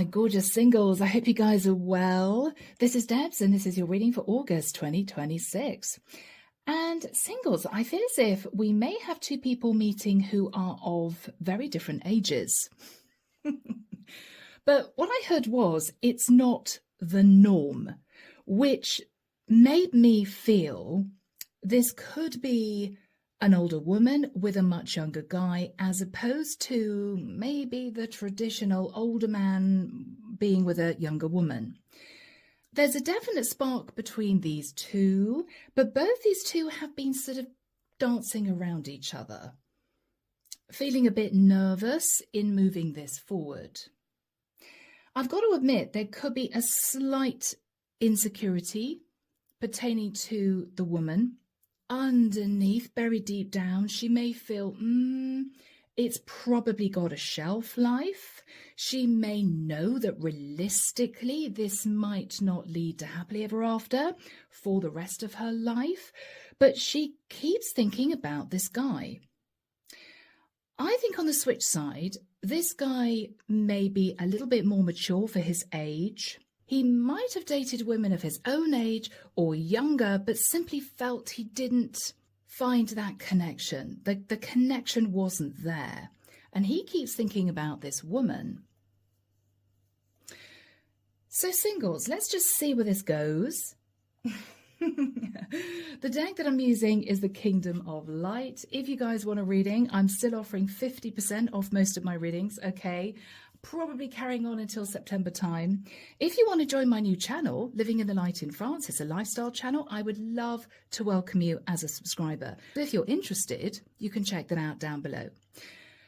gorgeous singles. I hope you guys are well. This is Debs and this is your reading for August 2026. And singles, I feel as if we may have two people meeting who are of very different ages. But what I heard was it's not the norm, which made me feel this could be an older woman with a much younger guy, as opposed to maybe the traditional older man being with a younger woman. There's a definite spark between these two, but both these two have been sort of dancing around each other, feeling a bit nervous in moving this forward. I've got to admit, there could be a slight insecurity pertaining to the woman. Underneath, buried deep down, she may feel, it's probably got a shelf life. She may know that realistically this might not lead to happily ever after for the rest of her life, but she keeps thinking about this guy. I think on the switch side, this guy may be a little bit more mature for his age. He might have dated women of his own age or younger, but simply felt he didn't find that connection. The connection wasn't there. And he keeps thinking about this woman. So singles, let's just see where this goes. The deck that I'm using is the Kingdom of Light. If you guys want a reading, I'm still offering 50% off most of my readings, okay? Probably carrying on until September time. If you want to join my new channel, Living in the Light in France, it's a lifestyle channel, I would love to welcome you as a subscriber. If you're interested, you can check that out down below.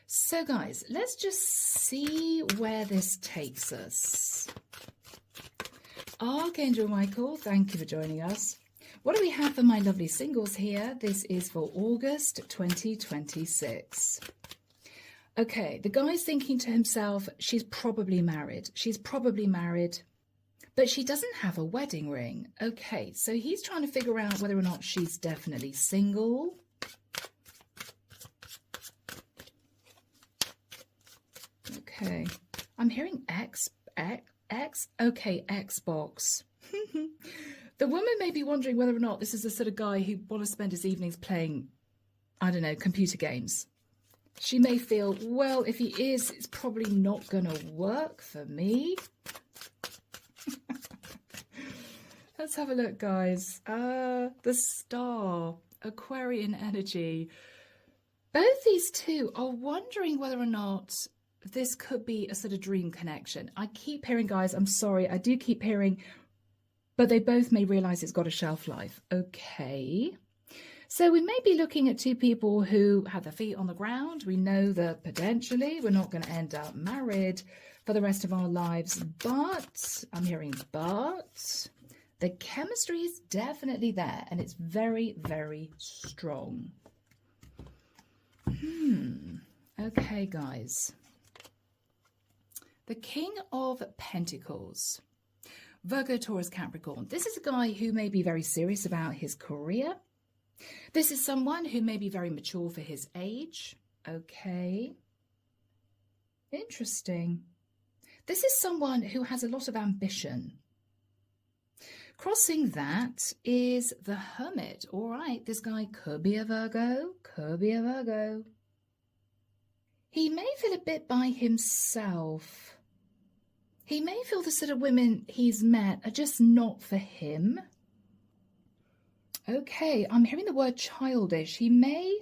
So guys, let's just see where this takes us. Archangel Michael, thank you for joining us. What do we have for my lovely singles here? This is for August 2026. Okay, the guy's thinking to himself, she's probably married. She's probably married, but she doesn't have a wedding ring. Okay, so he's trying to figure out whether or not she's definitely single. Okay, I'm hearing X, okay, Xbox. The woman may be wondering whether or not this is the sort of guy who wants to spend his evenings playing, I don't know, computer games. She may feel, well, if he is, it's probably not going to work for me. Let's have a look, guys. The Star, Aquarian energy. Both these two are wondering whether or not this could be a sort of dream connection. I keep hearing, guys, I'm sorry, I do keep hearing, but they both may realize it's got a shelf life. Okay. So we may be looking at two people who have their feet on the ground. We know that potentially we're not going to end up married for the rest of our lives, but I'm hearing but the chemistry is definitely there and it's very, very strong. Okay, guys. The King of Pentacles. Virgo, Taurus, Capricorn. This is a guy who may be very serious about his career. This is someone who may be very mature for his age. Okay. Interesting. This is someone who has a lot of ambition. Crossing that is the Hermit. All right, this guy could be a Virgo, could be a Virgo. He may feel a bit by himself. He may feel the sort of women he's met are just not for him. Okay, I'm hearing the word childish. He may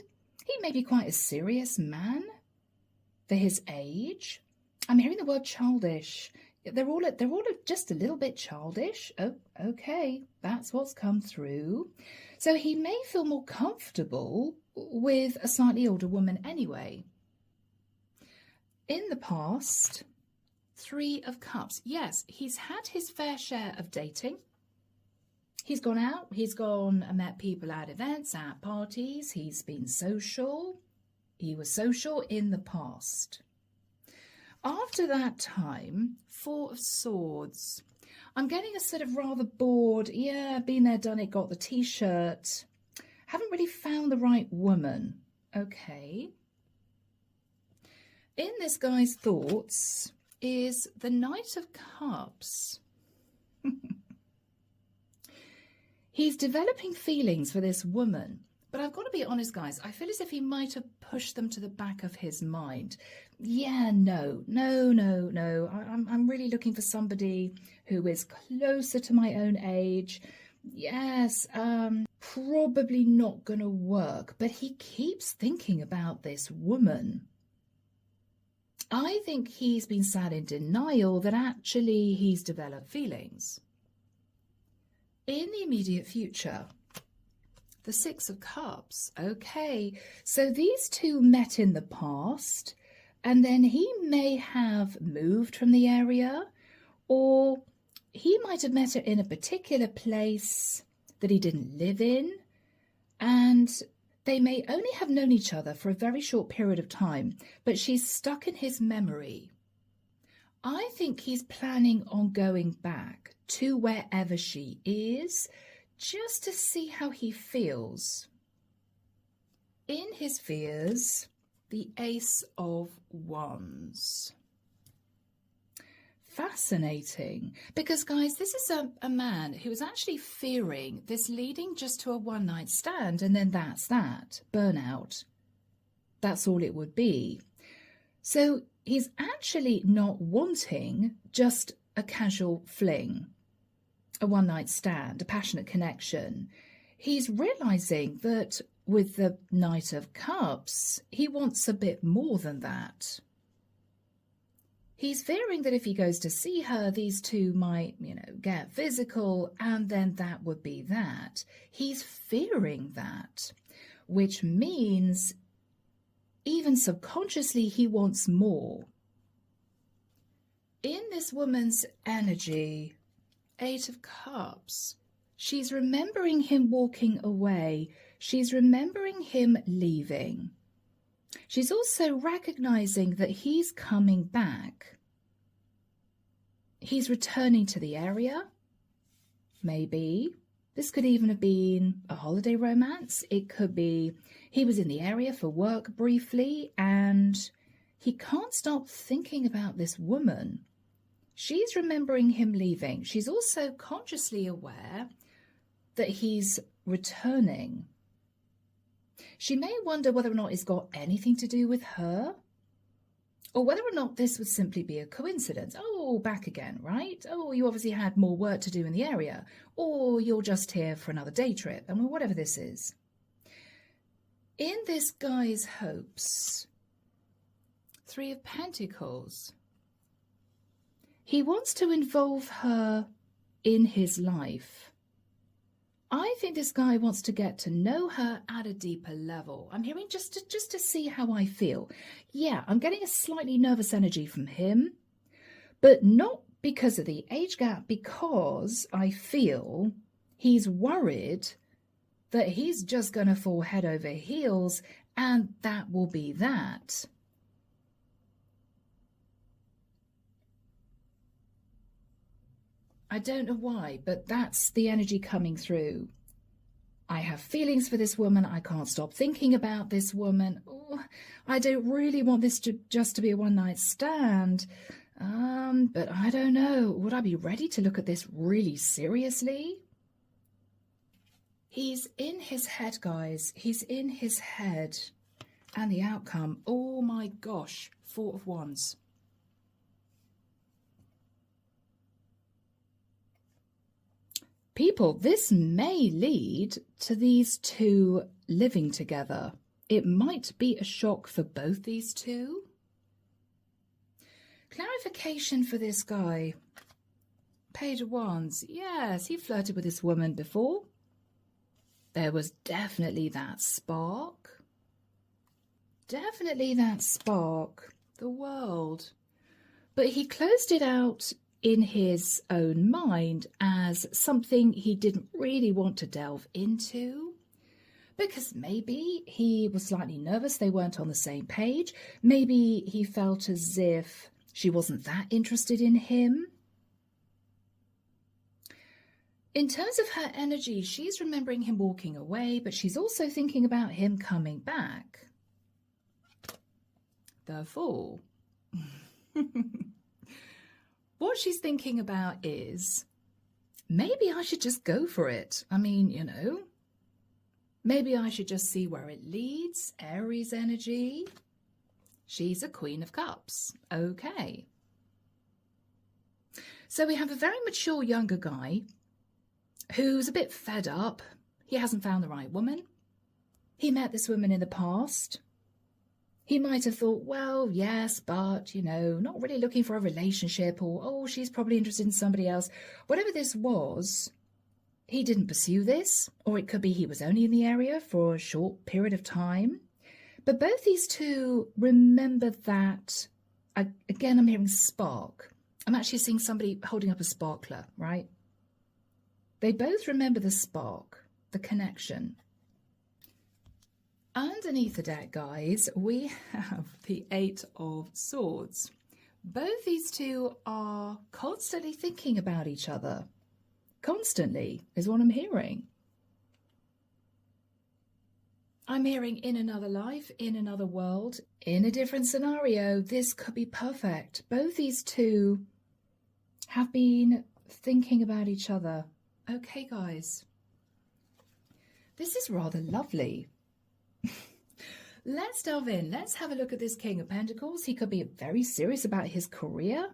be quite a serious man for his age. I'm hearing the word childish. They're all just a little bit childish. Oh, okay, that's what's come through. So he may feel more comfortable with a slightly older woman anyway. In the past, Three of Cups. Yes, he's had his fair share of dating. He's gone out, he's gone and met people at events, at parties, he's been social. He was social in the past. After that time, Four of Swords. I'm getting a sort of rather bored, yeah, been there, done it, got the t-shirt. Haven't really found the right woman. Okay. In this guy's thoughts is the Knight of Cups. He's developing feelings for this woman, but I've got to be honest, guys, I feel as if he might have pushed them to the back of his mind. Yeah, no. I'm really looking for somebody who is closer to my own age. Yes, probably not going to work, but he keeps thinking about this woman. I think he's been sat in denial that actually he's developed feelings. In the immediate future, the Six of Cups. Okay, so these two met in the past, and then he may have moved from the area, or he might have met her in a particular place that he didn't live in, and they may only have known each other for a very short period of time, but she's stuck in his memory. I think he's planning on going back to wherever she is, just to see how he feels. In his fears, the Ace of Wands. Fascinating, because guys, this is a man who is actually fearing this leading just to a one-night stand, and then that's that, burnout. That's all it would be. So he's actually not wanting just a casual fling, a one-night stand, a passionate connection. He's realizing that with the Knight of Cups, he wants a bit more than that. He's fearing that if he goes to see her, these two might, get physical, and then that would be that. He's fearing that, which means even subconsciously he wants more. In this woman's energy, Eight of Cups, she's remembering him walking away. She's remembering him leaving. She's also recognizing that he's coming back. He's returning to the area. Maybe. This could even have been a holiday romance. It could be he was in the area for work briefly and he can't stop thinking about this woman. She's remembering him leaving. She's also consciously aware that he's returning. She may wonder whether or not it's got anything to do with her, or whether or not this would simply be a coincidence. Oh, back again, right? Oh, you obviously had more work to do in the area, or you're just here for another day trip, and whatever this is. In this guy's hopes, Three of Pentacles, he wants to involve her in his life. I think this guy wants to get to know her at a deeper level. I'm hearing just to see how I feel. Yeah, I'm getting a slightly nervous energy from him, but not because of the age gap, because I feel he's worried that he's just going to fall head over heels and that will be that. I don't know why, but that's the energy coming through. I have feelings for this woman. I can't stop thinking about this woman. Oh, I don't really want this just to be a one-night stand. But I don't know. Would I be ready to look at this really seriously? He's in his head, guys. He's in his head. And the outcome, oh my gosh, Four of Wands. People, this may lead to these two living together. It might be a shock for both these two. Clarification for this guy. Page of Wands. Yes, he flirted with this woman before. There was definitely that spark. Definitely that spark. The world. But he closed it out in his own mind as something he didn't really want to delve into, because maybe he was slightly nervous they weren't on the same page. Maybe he felt as if she wasn't that interested in him. In terms of her energy, she's remembering him walking away, but she's also thinking about him coming back. The Fool. What she's thinking about is, maybe I should just go for it. I mean, you know, maybe I should just see where it leads. Aries energy. She's a Queen of Cups. Okay. So we have a very mature younger guy who's a bit fed up. He hasn't found the right woman. He met this woman in the past. He might have thought, well, yes, but, you know, not really looking for a relationship, or, oh, she's probably interested in somebody else. Whatever this was, he didn't pursue this, or it could be he was only in the area for a short period of time. But both these two remember that, again, I'm hearing spark. I'm actually seeing somebody holding up a sparkler, right? They both remember the spark, the connection. Underneath the deck, guys, we have the Eight of Swords. Both these two are constantly thinking about each other. Constantly is what I'm hearing. I'm hearing in another life, in another world, in a different scenario. This could be perfect. Both these two have been thinking about each other. Okay, guys. This is rather lovely. Let's delve in. Let's have a look at this King of Pentacles. He could be very serious about his career.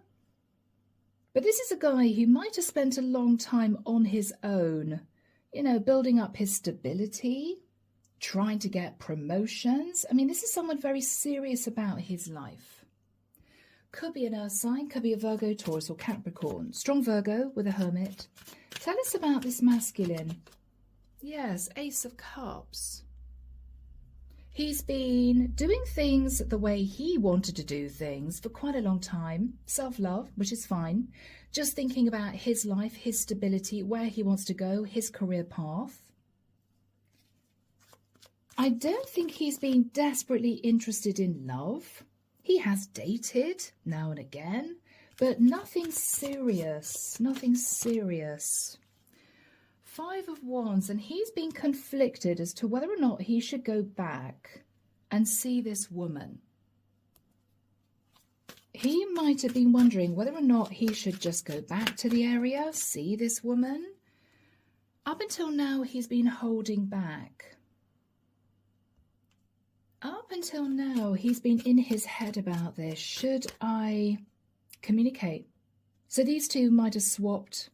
But this is a guy who might have spent a long time on his own, you know, building up his stability, trying to get promotions. I mean, this is someone very serious about his life. Could be an earth sign, could be a Virgo, Taurus, or Capricorn. Strong Virgo with a hermit. Tell us about this masculine. Yes, Ace of Cups. He's been doing things the way he wanted to do things for quite a long time. Self-love, which is fine. Just thinking about his life, his stability, where he wants to go, his career path. I don't think he's been desperately interested in love. He has dated now and again, but nothing serious, nothing serious. Five of Wands, and he's been conflicted as to whether or not he should go back and see this woman. He might have been wondering whether or not he should just go back to the area, see this woman. Up until now, he's been holding back. Up until now, he's been in his head about this. Should I communicate? So these two might have swapped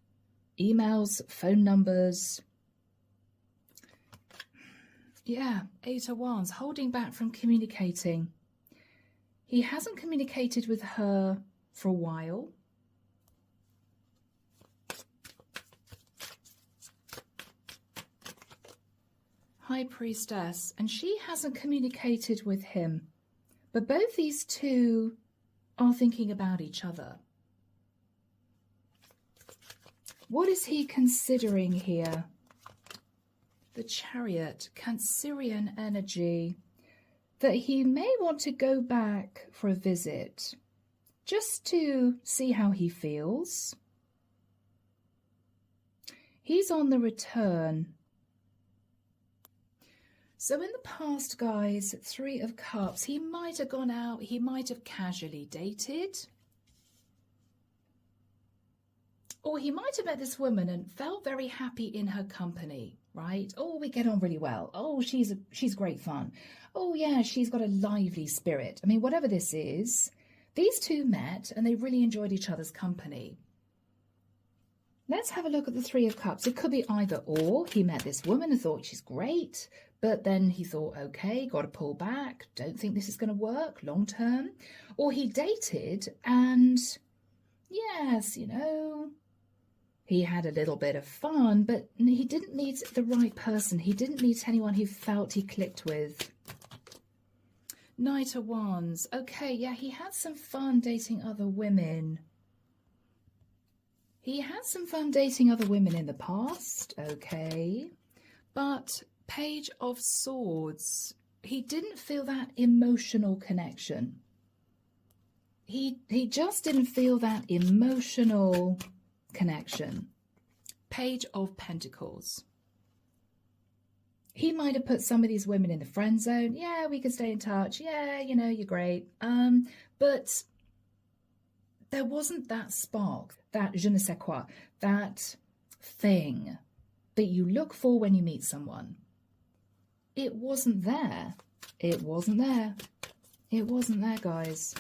emails, phone numbers. Yeah, Eight of Wands, holding back from communicating. He hasn't communicated with her for a while. High Priestess, and she hasn't communicated with him. But both these two are thinking about each other. What is he considering here? The Chariot, Cancerian energy, that he may want to go back for a visit, just to see how he feels. He's on the return. So in the past, guys, Three of Cups, he might have gone out, he might have casually dated. Or he might have met this woman and felt very happy in her company, right? Oh, we get on really well. Oh, she's great fun. Oh, yeah, she's got a lively spirit. I mean, whatever this is, these two met and they really enjoyed each other's company. Let's have a look at the Three of Cups. It could be either or. He met this woman and thought she's great, but then he thought, okay, got to pull back. Don't think this is going to work long term. Or he dated and, yes, you know, he had a little bit of fun, but he didn't meet the right person. He didn't meet anyone he felt he clicked with. Knight of Wands. Okay, yeah, he had some fun dating other women. He had some fun dating other women in the past, okay. But Page of Swords, he didn't feel that emotional connection. He just didn't feel that emotional connection. Page of Pentacles. He might have put some of these women in the friend zone. Yeah, we can stay in touch. Yeah, you know, you're great. But there wasn't that spark, that je ne sais quoi, that thing that you look for when you meet someone. It wasn't there. It wasn't there. It wasn't there, guys.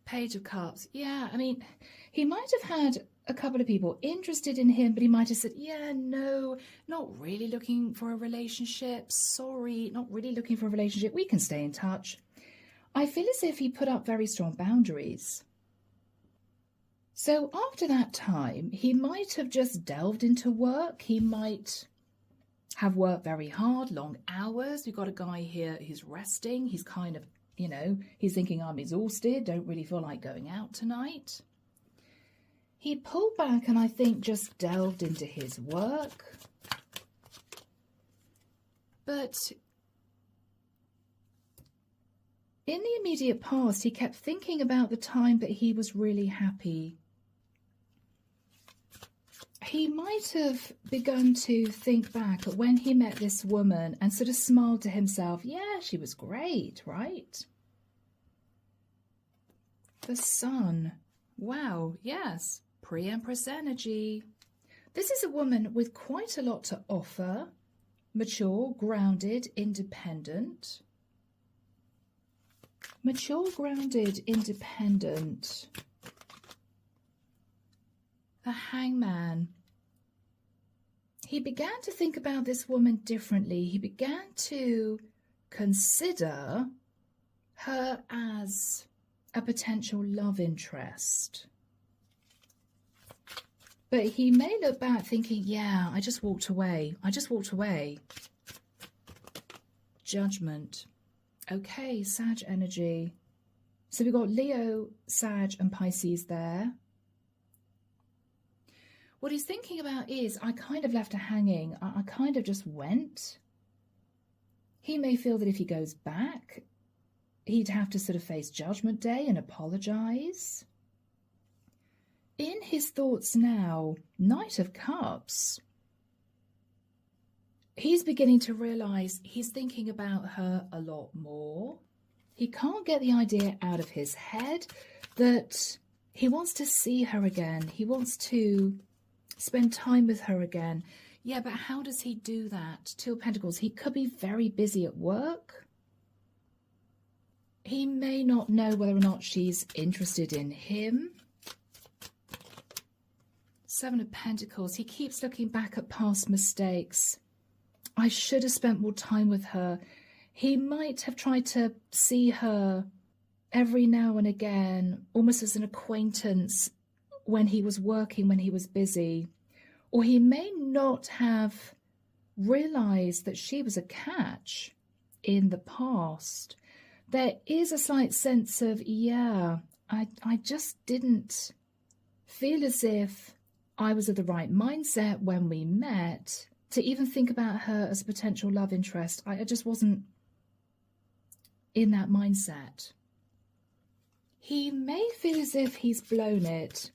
Page of Cups. Yeah, I mean, he might have had a couple of people interested in him, but he might have said, yeah, no, not really looking for a relationship. Sorry, not really looking for a relationship. We can stay in touch. I feel as if he put up very strong boundaries. So after that time, he might have just delved into work. He might have worked very hard, long hours. We've got a guy here who's resting. He's kind of, you know, he's thinking, I'm exhausted, don't really feel like going out tonight. He pulled back and I think just delved into his work. But in the immediate past, he kept thinking about the time that he was really happy. He might have begun to think back at when he met this woman and sort of smiled to himself. Yeah, she was great, right? The Sun. Wow, yes. Pre-Empress energy. This is a woman with quite a lot to offer. Mature, grounded, independent. Mature, grounded, independent. The Hangman. He began to think about this woman differently. He began to consider her as a potential love interest. But he may look back thinking, yeah, I just walked away. I just walked away. Judgment. Okay, Sag energy. So we've got Leo, Sag and Pisces there. What he's thinking about is, I kind of left her hanging. I kind of just went. He may feel that if he goes back, he'd have to sort of face Judgment Day and apologize. In his thoughts now, Knight of Cups, he's beginning to realize he's thinking about her a lot more. He can't get the idea out of his head that he wants to see her again. He wants to spend time with her again. Yeah, but how does he do that? Two of Pentacles. He could be very busy at work. He may not know whether or not she's interested in him. Seven of Pentacles. He keeps looking back at past mistakes. I should have spent more time with her. He might have tried to see her every now and again, almost as an acquaintance, when he was working, when he was busy. Or he may not have realized that she was a catch in the past. There is a slight sense of, yeah, I just didn't feel as if I was of the right mindset when we met to even think about her as a potential love interest. I just wasn't in that mindset. He may feel as if he's blown it.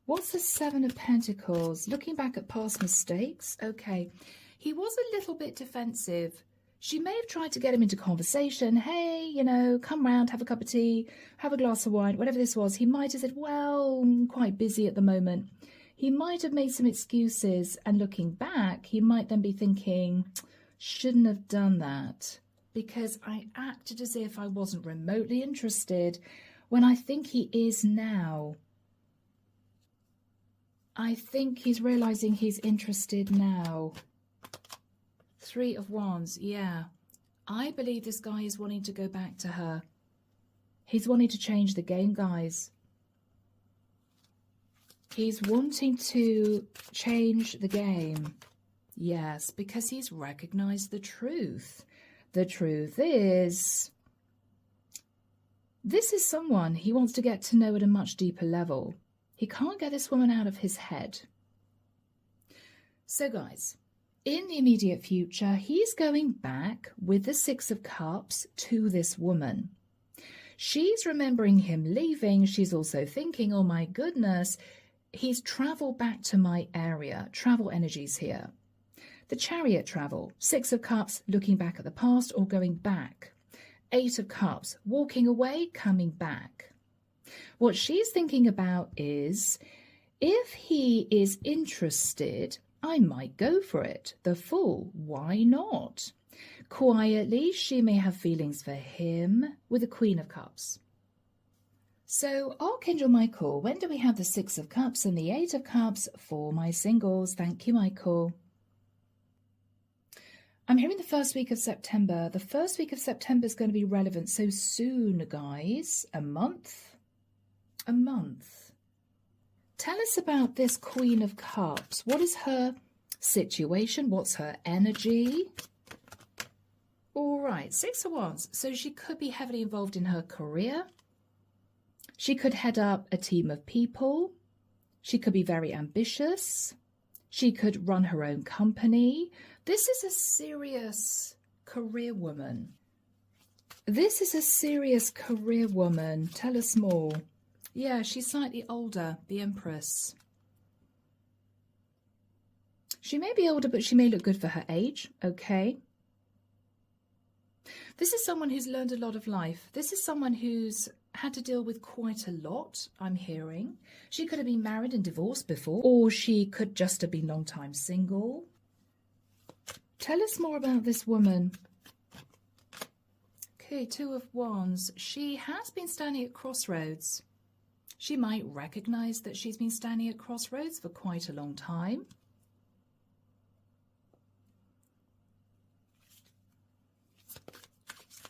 What's the Seven of Pentacles? Looking back at past mistakes. Okay. He was a little bit defensive. She may have tried to get him into conversation. Hey, you know, come round, have a cup of tea, have a glass of wine, whatever this was. He might have said, well, I'm quite busy at the moment. He might have made some excuses, and looking back, he might then be thinking, shouldn't have done that because I acted as if I wasn't remotely interested when I think he is now. I think he's realizing he's interested now. Three of Wands, yeah. I believe this guy is wanting to go back to her. He's wanting to change the game, guys. He's wanting to change the game. Yes, because he's recognized the truth. The truth is, this is someone he wants to get to know at a much deeper level. He can't get this woman out of his head. So guys, in the immediate future, he's going back with the Six of Cups to this woman. She's remembering him leaving. She's also thinking, oh my goodness, he's traveled back to my area. Travel energies here. The Chariot travel. Six of Cups, looking back at the past or going back. Eight of Cups, walking away, coming back. What she's thinking about is, if he is interested, I might go for it. The Fool, why not? Quietly, she may have feelings for him with the Queen of Cups. So, Archangel Michael, when do we have the Six of Cups and the Eight of Cups for my singles? Thank you, Michael. I'm hearing the first week of September. The first week of September is going to be relevant so soon, guys. A month? A month. Tell us about this Queen of Cups. What is her situation? What's her energy? All right, Six of Wands. So she could be heavily involved in her career. She could head up a team of people. She could be very ambitious. She could run her own company. This is a serious career woman. This is a serious career woman. Tell us more. Yeah, she's slightly older, the Empress. She may be older, but she may look good for her age. Okay. This is someone who's learned a lot of life. This is someone who's had to deal with quite a lot, I'm hearing. She could have been married and divorced before, or she could just have been long time single. Tell us more about this woman. Okay, Two of Wands. She has been standing at crossroads. She might recognize that she's been standing at crossroads for quite a long time.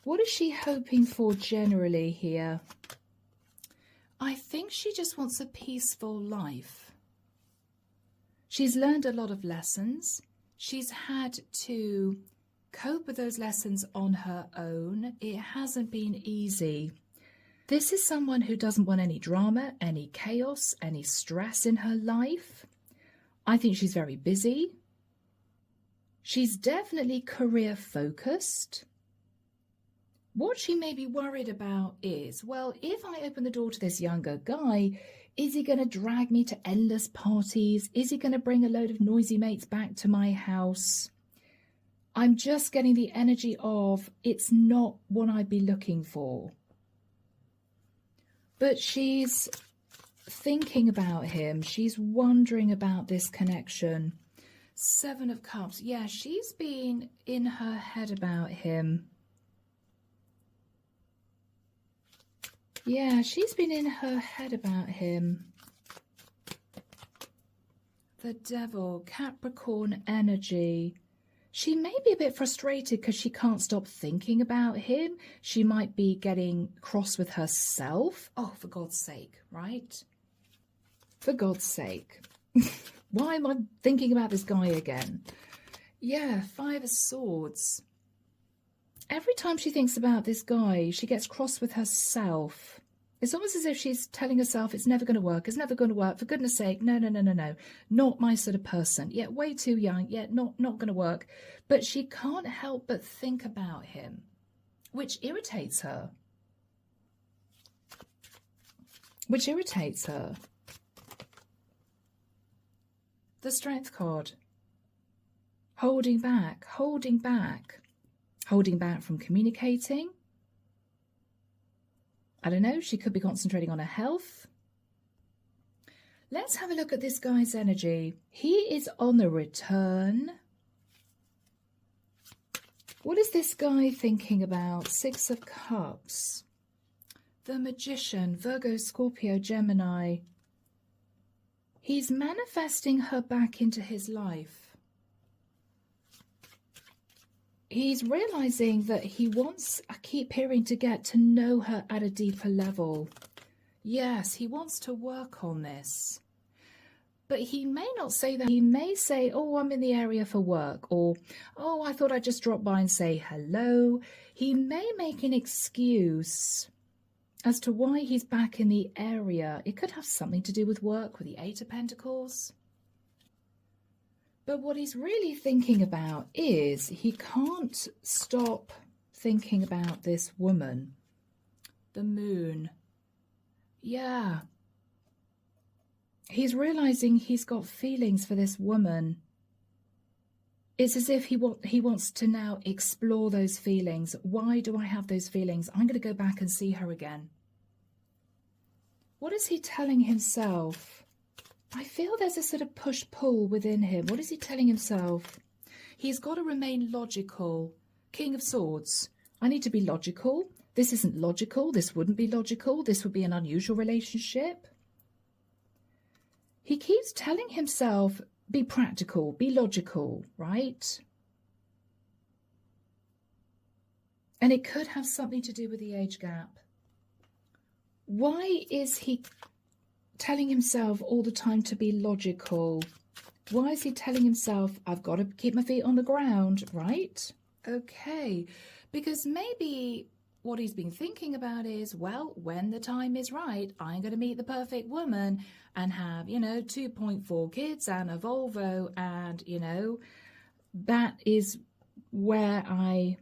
What is she hoping for generally here? I think she just wants a peaceful life. She's learned a lot of lessons. She's had to cope with those lessons on her own. It hasn't been easy. This is someone who doesn't want any drama, any chaos, any stress in her life. I think she's very busy. She's definitely career focused. What she may be worried about is, well, if I open the door to this younger guy, is he going to drag me to endless parties? Is he going to bring a load of noisy mates back to my house? I'm just getting the energy of, it's not what I'd be looking for. But she's thinking about him. She's wondering about this connection. Seven of Cups. Yeah, she's been in her head about him. Yeah, she's been in her head about him. The Devil, Capricorn energy. She may be a bit frustrated because she can't stop thinking about him. She might be getting cross with herself. Oh, for God's sake, right? For God's sake. Why am I thinking about this guy again? Yeah, Five of Swords. Every time she thinks about this guy, she gets cross with herself. It's almost as if she's telling herself, it's never going to work, it's never going to work, for goodness sake, no, not my sort of person, yet way too young, yet not going to work. But she can't help but think about him, which irritates her. The Strength card. Holding back from communicating. I don't know, she could be concentrating on her health. Let's have a look at this guy's energy. He is on the return. What is this guy thinking about? Six of Cups. The Magician, Virgo, Scorpio, Gemini. He's manifesting her back into his life. He's realizing that he wants, I keep hearing, to get to know her at a deeper level. Yes, he wants to work on this. But he may not say that. He may say, oh, I'm in the area for work. Or, oh, I thought I'd just drop by and say hello. He may make an excuse as to why he's back in the area. It could have something to do with work, with the Eight of Pentacles. But what he's really thinking about is he can't stop thinking about this woman. The Moon. Yeah. He's realizing he's got feelings for this woman. It's as if he wants to now explore those feelings. Why do I have those feelings? I'm going to go back and see her again. What is he telling himself? I feel there's a sort of push-pull within him. What is he telling himself? He's got to remain logical. King of Swords. I need to be logical. This isn't logical. This wouldn't be logical. This would be an unusual relationship. He keeps telling himself, be practical, be logical, right? And it could have something to do with the age gap. Why is he telling himself all the time to be logical? Why is he telling himself, I've got to keep my feet on the ground, right? Okay, because maybe what he's been thinking about is, well, when the time is right, I'm going to meet the perfect woman and have, 2.4 kids and a Volvo, and, that is where I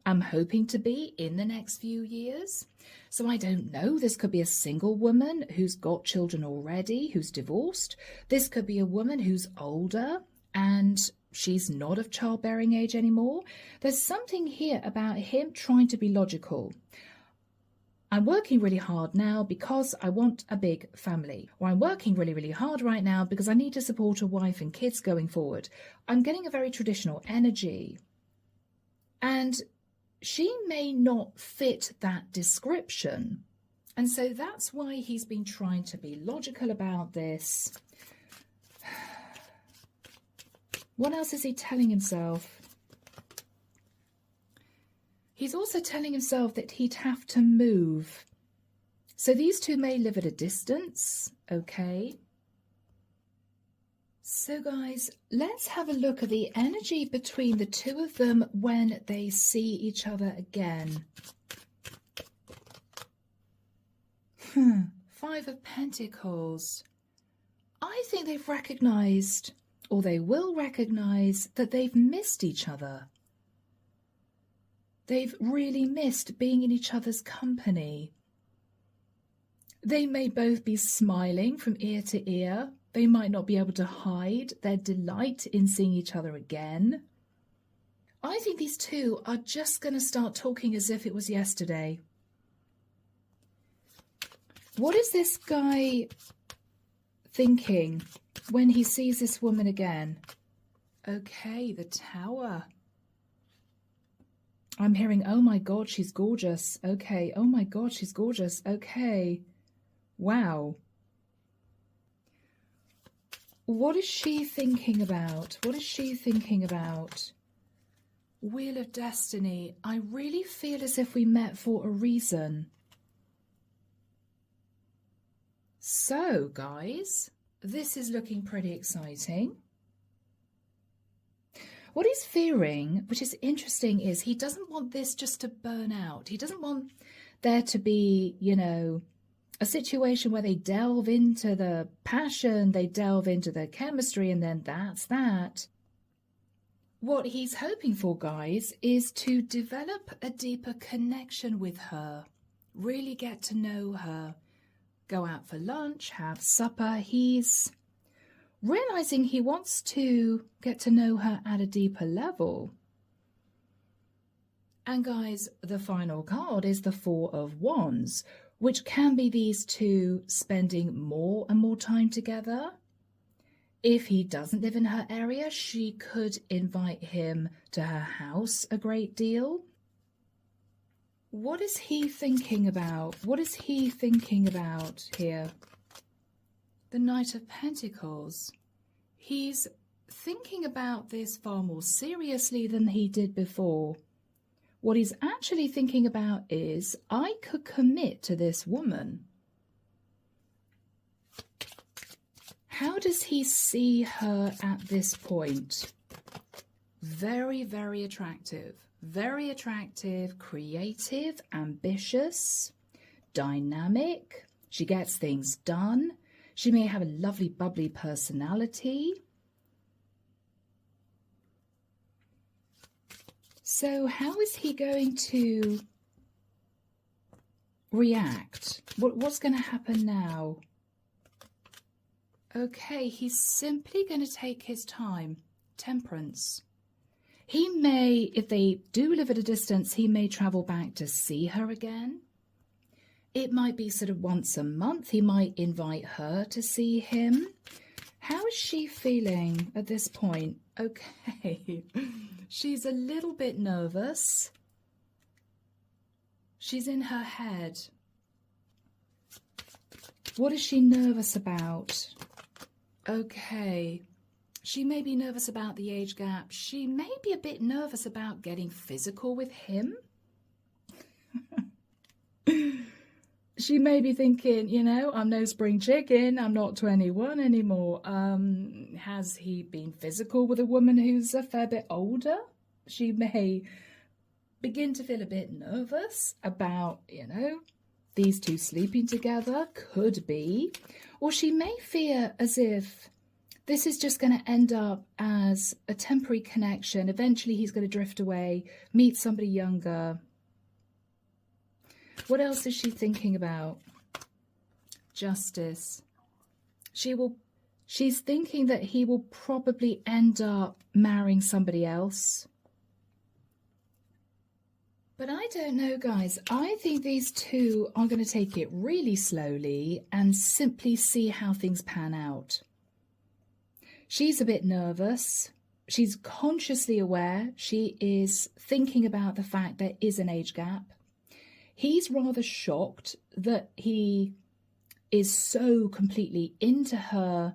am hoping to be in the next few years. So I don't know, this could be a single woman who's got children already, who's divorced. This could be a woman who's older and she's not of childbearing age anymore. There's something here about him trying to be logical. I'm working really hard now because I want a big family. Or I'm working really, really hard right now because I need to support a wife and kids going forward. I'm getting a very traditional energy. And she may not fit that description. And so that's why he's been trying to be logical about this. What else is he telling himself? He's also telling himself that he'd have to move. So these two may live at a distance, okay? So guys, let's have a look at the energy between the two of them when they see each other again. Five of Pentacles. I think they've recognized, or they will recognize, that they've missed each other. They've really missed being in each other's company. They may both be smiling from ear to ear. They might not be able to hide their delight in seeing each other again. I think these two are just going to start talking as if it was yesterday. What is this guy thinking when he sees this woman again? Okay, the Tower. I'm hearing, oh my God, she's gorgeous. Okay, oh my God, she's gorgeous. Okay, wow. What is she thinking about? What is she thinking about? Wheel of Destiny. I really feel as if we met for a reason. So, guys, this is looking pretty exciting. What he's fearing, which is interesting, is he doesn't want this just to burn out. He doesn't want there to be, a situation where they delve into the passion, they delve into the chemistry, and then that's that. What he's hoping for, guys, is to develop a deeper connection with her, really get to know her, go out for lunch, have supper. He's realizing he wants to get to know her at a deeper level. And guys, the final card is the Four of Wands, which can be these two spending more and more time together. If he doesn't live in her area, she could invite him to her house a great deal. What is he thinking about? What is he thinking about here? The Knight of Pentacles. He's thinking about this far more seriously than he did before. What he's actually thinking about is, I could commit to this woman. How does he see her at this point? Very, very attractive. Very attractive, creative, ambitious, dynamic. She gets things done. She may have a lovely, bubbly personality. So how is he going to react? What's going to happen now? Okay, he's simply going to take his time. Temperance. He may, if they do live at a distance, he may travel back to see her again. It might be sort of once a month. He might invite her to see him. How is she feeling at this point? Okay, she's a little bit nervous. She's in her head. What is she nervous about? Okay, she may be nervous about the age gap. She may be a bit nervous about getting physical with him. She may be thinking, you know, I'm no spring chicken. I'm not 21 anymore. Has he been physical with a woman who's a fair bit older? She may begin to feel a bit nervous about, you know, these two sleeping together. Could be. Or she may fear as if this is just going to end up as a temporary connection. Eventually he's going to drift away, meet somebody younger. What else is she thinking about? Justice. She's thinking that he will probably end up marrying somebody else. But I don't know, guys. I think these two are going to take it really slowly and simply see how things pan out. She's a bit nervous. She's consciously aware. She is thinking about the fact there is an age gap. He's rather shocked that he is so completely into her.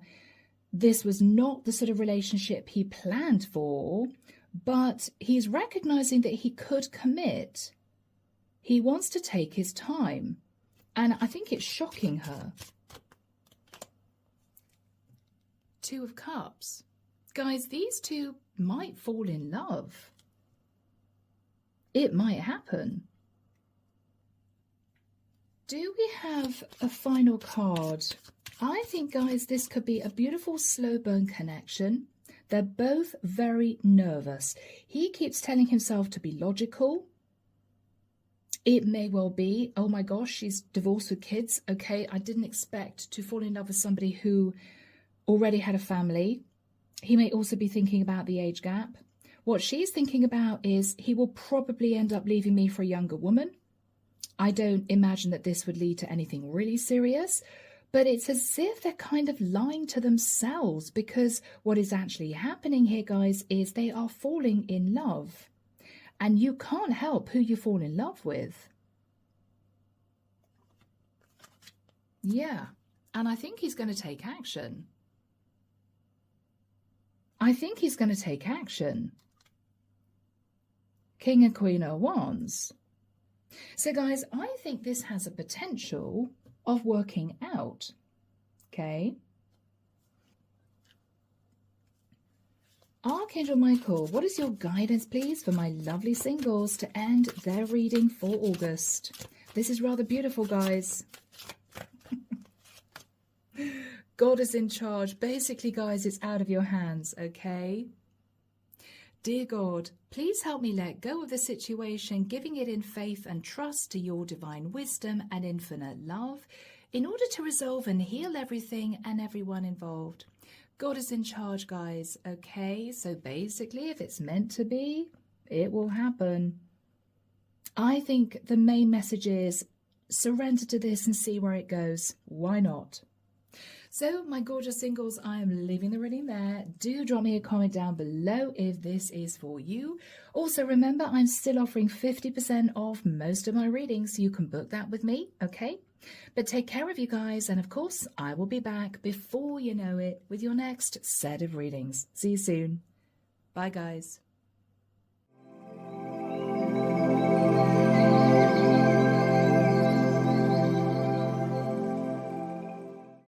This was not the sort of relationship he planned for, but he's recognizing that he could commit. He wants to take his time, and I think it's shocking her. Two of Cups. Guys, these two might fall in love. It might happen. Do we have a final card? I think, guys, this could be a beautiful slow burn connection. They're both very nervous. He keeps telling himself to be logical. It may well be, oh my gosh, she's divorced with kids. Okay, I didn't expect to fall in love with somebody who already had a family. He may also be thinking about the age gap. What she's thinking about is he will probably end up leaving me for a younger woman. I don't imagine that this would lead to anything really serious, but it's as if they're kind of lying to themselves, because what is actually happening here, guys, is they are falling in love, and you can't help who you fall in love with. Yeah, and I think he's going to take action. I think he's going to take action. King and Queen of Wands. So, guys, I think this has a potential of working out, okay? Archangel Michael, what is your guidance, please, for my lovely singles to end their reading for August? This is rather beautiful, guys. God is in charge. Basically, guys, it's out of your hands, okay? Dear God, please help me let go of the situation, giving it in faith and trust to your divine wisdom and infinite love, in order to resolve and heal everything and everyone involved. God is in charge, guys, okay? So basically, if it's meant to be, it will happen. I think the main message is surrender to this and see where it goes. Why not? So, my gorgeous singles, I am leaving the reading there. Do drop me a comment down below if this is for you. Also, remember, I'm still offering 50% off most of my readings, so you can book that with me, okay? But take care of you guys, and of course, I will be back before you know it with your next set of readings. See you soon. Bye, guys.